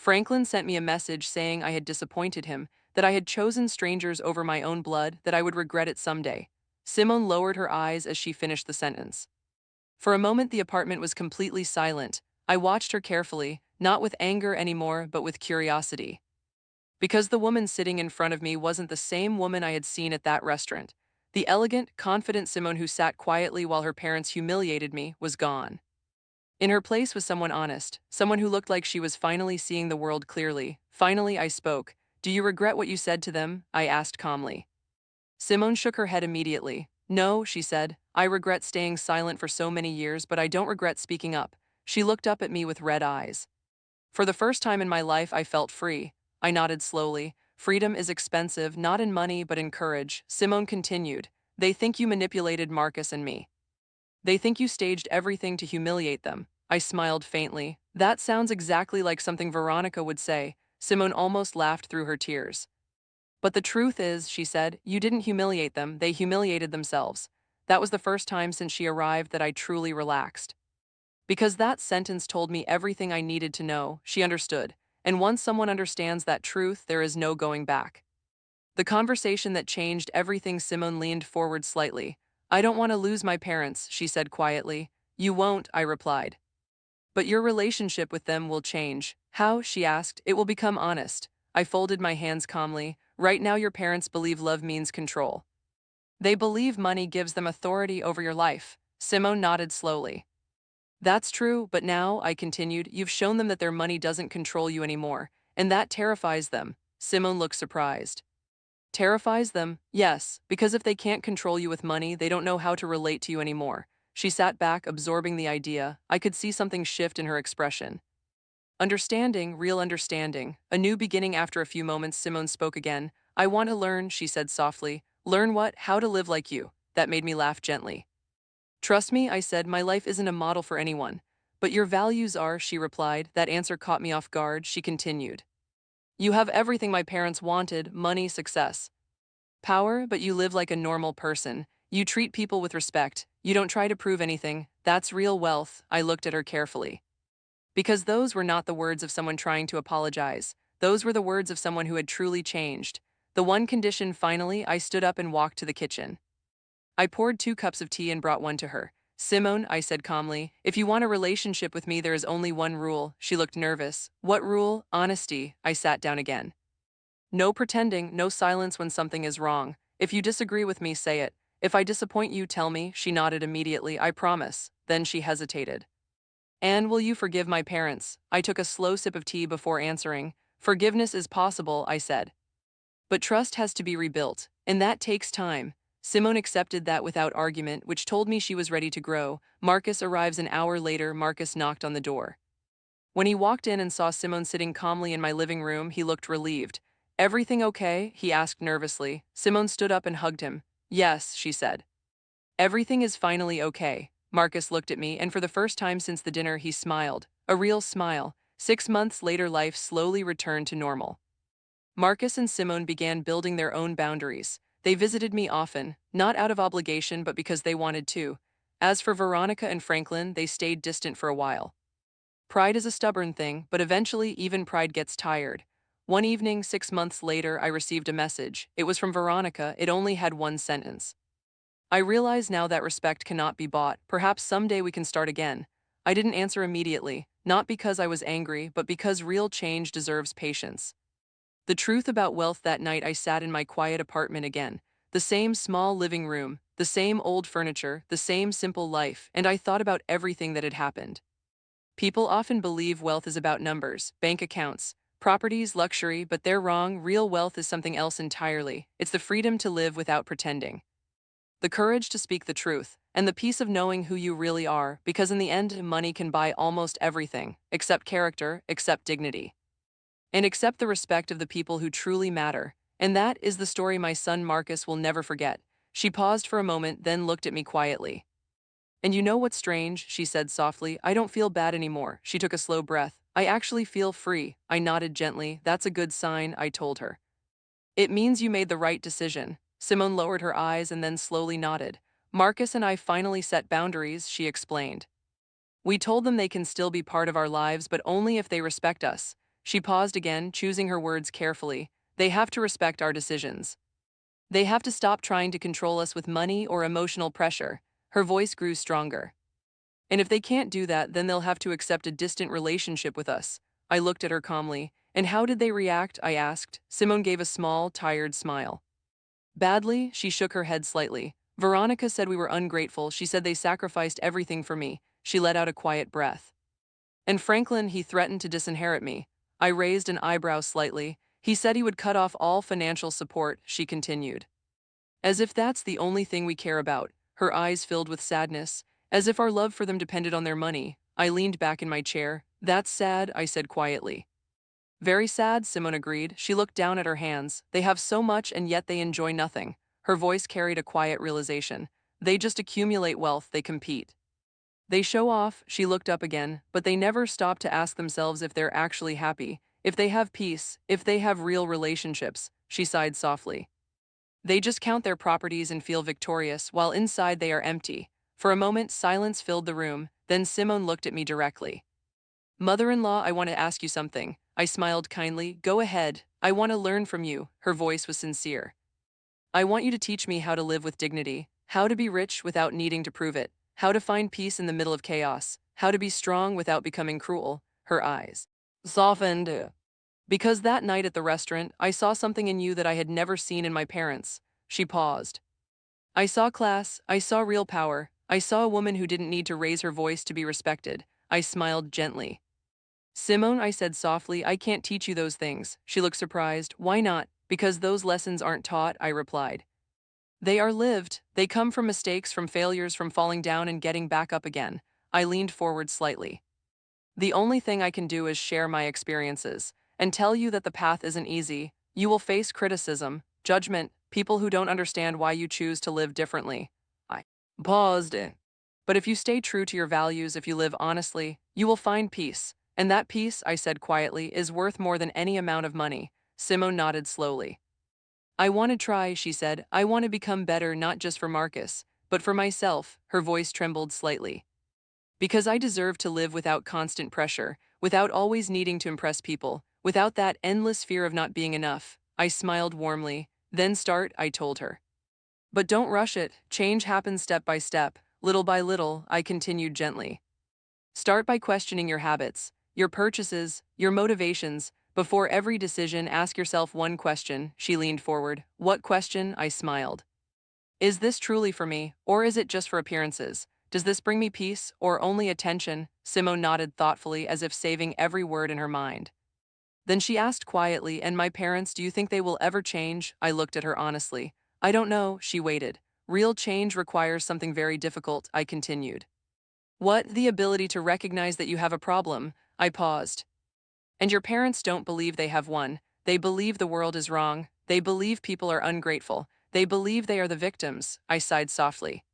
Franklin sent me a message saying I had disappointed him, that I had chosen strangers over my own blood, that I would regret it someday. Simone lowered her eyes as she finished the sentence. For a moment, the apartment was completely silent. I watched her carefully, not with anger anymore, but with curiosity. Because the woman sitting in front of me wasn't the same woman I had seen at that restaurant. The elegant, confident Simone who sat quietly while her parents humiliated me was gone. In her place was someone honest, someone who looked like she was finally seeing the world clearly. Finally, I spoke. "Do you regret what you said to them?" I asked calmly. Simone shook her head immediately. "No," she said. "I regret staying silent for so many years, but I don't regret speaking up." She looked up at me with red eyes. For the first time in my life, I felt free. I nodded slowly. "Freedom is expensive, not in money, but in courage." Simone continued. "They think you manipulated Marcus and me. They think you staged everything to humiliate them." I smiled faintly. "That sounds exactly like something Veronica would say." Simone almost laughed through her tears. "But the truth is," she said, "you didn't humiliate them, they humiliated themselves." That was the first time since she arrived that I truly relaxed. Because that sentence told me everything I needed to know. She understood. And once someone understands that truth, there is no going back. The conversation that changed everything. Simone leaned forward slightly. "I don't want to lose my parents," she said quietly. "You won't," I replied. "But your relationship with them will change." "How?" she asked. "It will become honest." I folded my hands calmly. "Right now your parents believe love means control. They believe money gives them authority over your life." Simone nodded slowly. "That's true, but now," I continued, "you've shown them that their money doesn't control you anymore, and that terrifies them." Simone looked surprised. "Terrifies them?" "Yes, because if they can't control you with money, they don't know how to relate to you anymore." She sat back, absorbing the idea. I could see something shift in her expression. "Understanding, real understanding. A new beginning." After a few moments, Simone spoke again. "I want to learn," she said softly. "Learn what?" "How to live like you." That made me laugh gently. "Trust me," I said, "my life isn't a model for anyone." "But your values are," she replied. That answer caught me off guard. She continued. "You have everything my parents wanted: money, success, power, but you live like a normal person. You treat people with respect. You don't try to prove anything. That's real wealth." I looked at her carefully. Because those were not the words of someone trying to apologize. Those were the words of someone who had truly changed. The one condition. Finally, I stood up and walked to the kitchen. I poured 2 cups of tea and brought one to her. "Simone," I said calmly, "if you want a relationship with me, there is only one rule." She looked nervous. "What rule?" "Honesty." I sat down again. "No pretending, no silence when something is wrong. If you disagree with me, say it. If I disappoint you, tell me." She nodded immediately. "I promise." Then she hesitated. "And will you forgive my parents?" I took a slow sip of tea before answering. "Forgiveness is possible," I said. "But trust has to be rebuilt, and that takes time." Simone accepted that without argument, which told me she was ready to grow. Marcus arrives an hour later. Marcus knocked on the door. When he walked in and saw Simone sitting calmly in my living room, he looked relieved. "Everything okay?" he asked nervously. Simone stood up and hugged him. "Yes," she said. "Everything is finally okay." Marcus looked at me, and for the first time since the dinner, he smiled. A real smile. 6 months later, life slowly returned to normal. Marcus and Simone began building their own boundaries. They visited me often, not out of obligation but because they wanted to. As for Veronica and Franklin, they stayed distant for a while. Pride is a stubborn thing, but eventually even pride gets tired. One evening, 6 months later, I received a message. It was from Veronica. It only had one sentence. "I realize now that respect cannot be bought. Perhaps someday we can start again." I didn't answer immediately, not because I was angry, but because real change deserves patience. The truth about wealth. That night I sat in my quiet apartment again. The same small living room, the same old furniture, the same simple life, and I thought about everything that had happened. People often believe wealth is about numbers, bank accounts, properties, luxury, but they're wrong. Real wealth is something else entirely. It's the freedom to live without pretending, the courage to speak the truth, and the peace of knowing who you really are, because in the end, money can buy almost everything, except character, except dignity, and accept the respect of the people who truly matter. And that is the story my son Marcus will never forget. She paused for a moment, then looked at me quietly. "And you know what's strange?" she said softly. "I don't feel bad anymore." She took a slow breath. "I actually feel free." I nodded gently. "That's a good sign," I told her. "It means you made the right decision." Simone lowered her eyes and then slowly nodded. "Marcus and I finally set boundaries," she explained. "We told them they can still be part of our lives, but only if they respect us." She paused again, choosing her words carefully. They have to respect our decisions. They have to stop trying to control us with money or emotional pressure. Her voice grew stronger. And if they can't do that, then they'll have to accept a distant relationship with us. I looked at her calmly. And how did they react? I asked. Simone gave a small, tired smile. Badly, she shook her head slightly. Veronica said we were ungrateful. She said they sacrificed everything for me. She let out a quiet breath. And Franklin, he threatened to disinherit me. I raised an eyebrow slightly. He said he would cut off all financial support, she continued. As if that's the only thing we care about, her eyes filled with sadness, as if our love for them depended on their money. I leaned back in my chair. That's sad, I said quietly. Very sad, Simone agreed. She looked down at her hands. They have so much and yet they enjoy nothing. Her voice carried a quiet realization. They just accumulate wealth, they compete. They show off, she looked up again, but they never stop to ask themselves if they're actually happy, if they have peace, if they have real relationships, she sighed softly. They just count their properties and feel victorious, while inside they are empty. For a moment, silence filled the room, then Simone looked at me directly. Mother-in-law, I want to ask you something. I smiled kindly. Go ahead. I want to learn from you. Her voice was sincere. I want you to teach me how to live with dignity, how to be rich without needing to prove it, how to find peace in the middle of chaos, how to be strong without becoming cruel. Her eyes softened. Because that night at the restaurant, I saw something in you that I had never seen in my parents. She paused. I saw class, I saw real power, I saw a woman who didn't need to raise her voice to be respected. I smiled gently. Simone, I said softly, I can't teach you those things. She looked surprised. Why not? Because those lessons aren't taught, I replied. They are lived. They come from mistakes, from failures, from falling down and getting back up again. I leaned forward slightly. The only thing I can do is share my experiences and tell you that the path isn't easy. You will face criticism, judgment, people who don't understand why you choose to live differently. I paused. But if you stay true to your values, if you live honestly, you will find peace. And that peace, I said quietly, is worth more than any amount of money. Simone nodded slowly. I want to try, she said. I want to become better, not just for Marcus, but for myself. Her voice trembled slightly. Because I deserve to live without constant pressure, without always needing to impress people, without that endless fear of not being enough. I smiled warmly. Then start, I told her. But don't rush it. Change happens step by step, little by little, I continued gently. Start by questioning your habits, your purchases, your motivations. Before every decision, ask yourself one question. She leaned forward. What question? I smiled. Is this truly for me, or is it just for appearances? Does this bring me peace, or only attention? Simone nodded thoughtfully, as if saving every word in her mind. Then she asked quietly, and my parents, do you think they will ever change? I looked at her honestly. I don't know, she waited. Real change requires something very difficult, I continued. What? The ability to recognize that you have a problem. I paused. And your parents don't believe they have one. They believe the world is wrong. They believe people are ungrateful. They believe they are the victims. I sighed softly.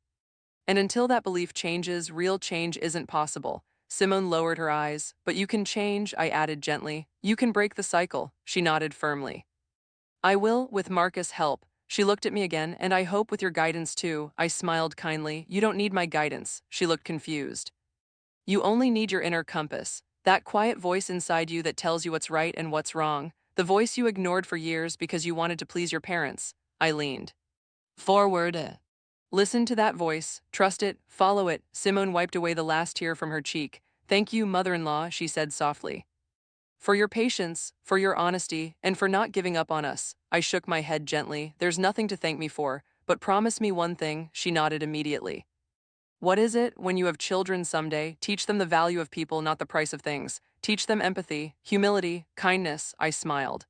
And until that belief changes, real change isn't possible. Simone lowered her eyes. But you can change, I added gently. You can break the cycle. She nodded firmly. I will, with Marcus' help. She looked at me again, and I hope with your guidance too. I smiled kindly. You don't need my guidance. She looked confused. You only need your inner compass, that quiet voice inside you that tells you what's right and what's wrong, the voice you ignored for years because you wanted to please your parents. I leaned forward. Listen to that voice, trust it, follow it. Simone wiped away the last tear from her cheek. Thank you, mother-in-law, she said softly. For your patience, for your honesty, and for not giving up on us. I shook my head gently. There's nothing to thank me for, but promise me one thing. She nodded immediately. What is it? When you have children someday, teach them the value of people, not the price of things. Teach them empathy, humility, kindness. I smiled.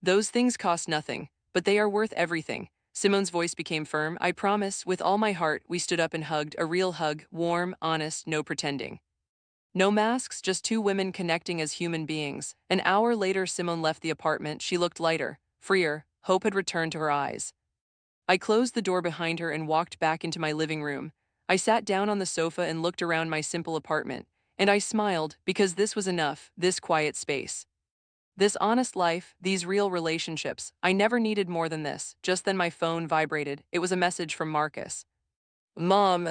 Those things cost nothing, but they are worth everything. Simone's voice became firm. I promise, with all my heart. We stood up and hugged, a real hug, warm, honest, no pretending. No masks, just two women connecting as human beings. An hour later, Simone left the apartment. She looked lighter, freer. Hope had returned to her eyes. I closed the door behind her and walked back into my living room. I sat down on the sofa and looked around my simple apartment, and I smiled because this was enough, this quiet space. This honest life, these real relationships. I never needed more than this. Just then my phone vibrated. It was a message from Marcus. Mom.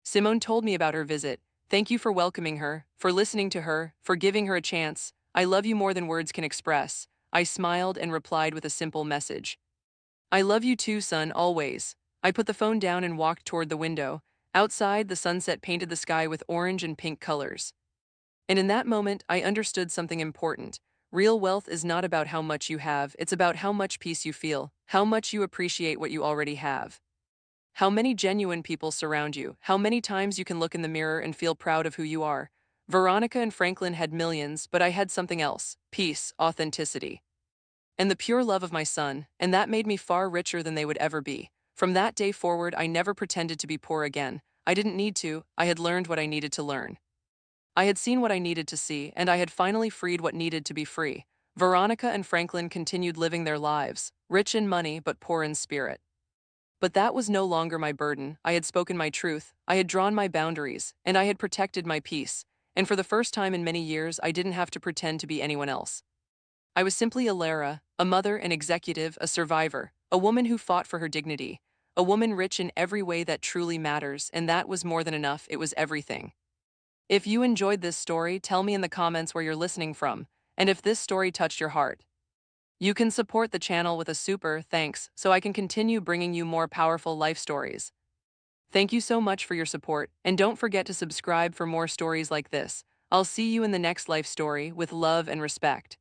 Simone told me about her visit. Thank you for welcoming her, for listening to her, for giving her a chance. I love you more than words can express. I smiled and replied with a simple message. I love you too, son, always. I put the phone down and walked toward the window. Outside, the sunset painted the sky with orange and pink colors. And in that moment, I understood something important. Real wealth is not about how much you have, it's about how much peace you feel, how much you appreciate what you already have. How many genuine people surround you, how many times you can look in the mirror and feel proud of who you are. Veronica and Franklin had millions, but I had something else: peace, authenticity, and the pure love of my son, and that made me far richer than they would ever be. From that day forward, I never pretended to be poor again. I didn't need to, I had learned what I needed to learn. I had seen what I needed to see, and I had finally freed what needed to be free. Veronica and Franklin continued living their lives, rich in money but poor in spirit. But that was no longer my burden. I had spoken my truth, I had drawn my boundaries, and I had protected my peace. And for the first time in many years, I didn't have to pretend to be anyone else. I was simply a Lara, a mother, an executive, a survivor, a woman who fought for her dignity, a woman rich in every way that truly matters, and that was more than enough, it was everything. If you enjoyed this story, tell me in the comments where you're listening from, and if this story touched your heart. You can support the channel with a super thanks so I can continue bringing you more powerful life stories. Thank you so much for your support, and don't forget to subscribe for more stories like this. I'll see you in the next life story with love and respect.